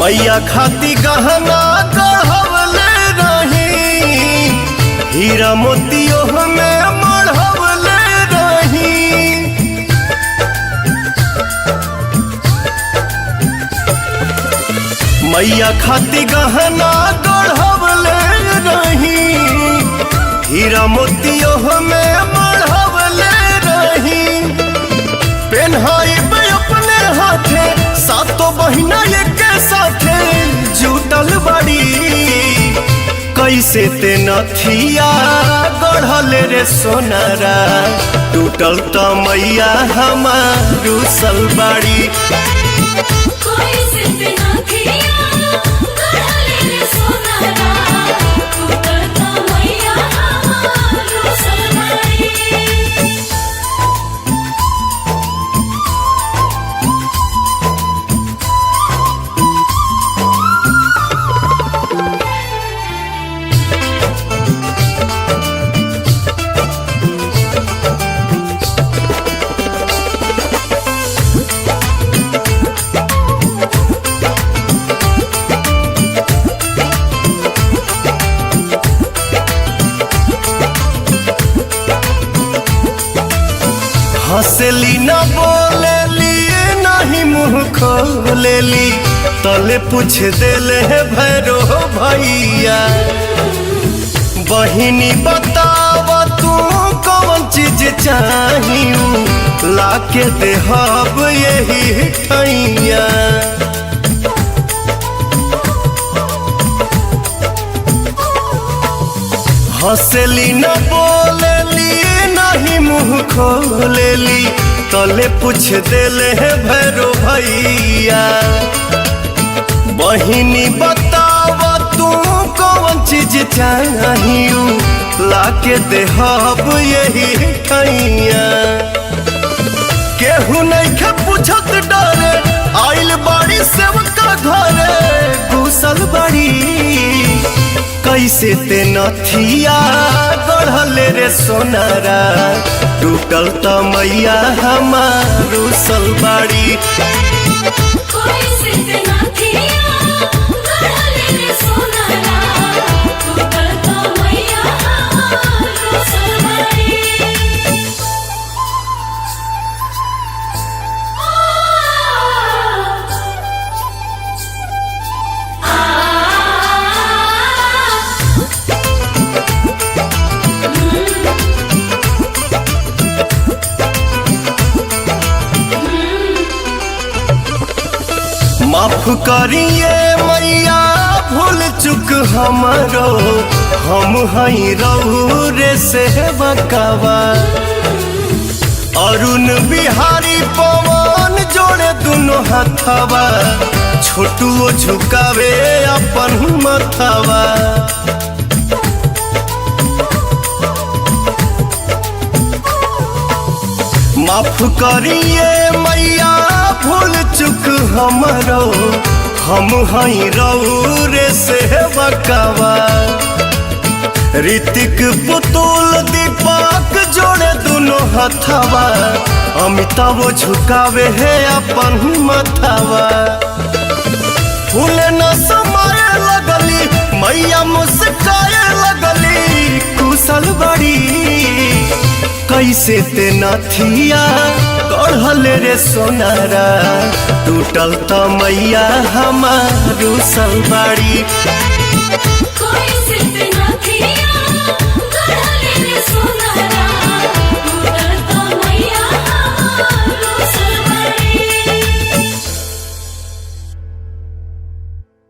मैया खाती गहना गढ़वले रही, हीरा मोतियों में मढ़वले रही। मैया खाती गहना गढ़वले रही, हीरा मोतियों में मढ़वले रही। पेन्हाई अपने हाथे सातों बहिना एक साथे जुटल बड़ी, कैसे ते नथिया गढ़ल रे सोनारा, टूटल त मैया हमार रुसल बाड़ी। हंसली न बोलेली नहीं मुँह खोलेली, तले पूछ देले है भैरो भैया। बहिनी बताव तू कौन चीज चाहिए, लाके देहब यही ठैया। हंसली न बोलेली नहीं मुँह खोलेली, तले पूछ देले है भैरो भैया। बहिनी बताव तू कौन चीज चाहिए, लाके देहब यही ठैया। केहू नहीं के पूछत डरे, आइल बाड़ी सेवका घरे घुसल बाड़ी, कैसे ते नथिया गढ़ल रे सोनारा, टूटल त मैया हमार रुसल बाड़ी। माफ करिए मैया भूल चुक हमरो, हम हई रहू रे से बकावा। अरुण बिहारी पवन जोड़े दोनों हथवा, छोटुओ झुकावे अपन मथवा। माफ करिए मैया भूल चुक हमरो, हम हई रहू रे से बकावा। ऋतिक पुतुल दीपक जोड़े दोनों हथवा, अमिताभ झुकावे है अपन मथवा। फूल न समाये लगली मैया मुस्काए लगली, कुशल बड़ी कैसे ते नथिया गढ़ल रे सोनारा, टूटल त मैया हमार रुसल बाड़ी।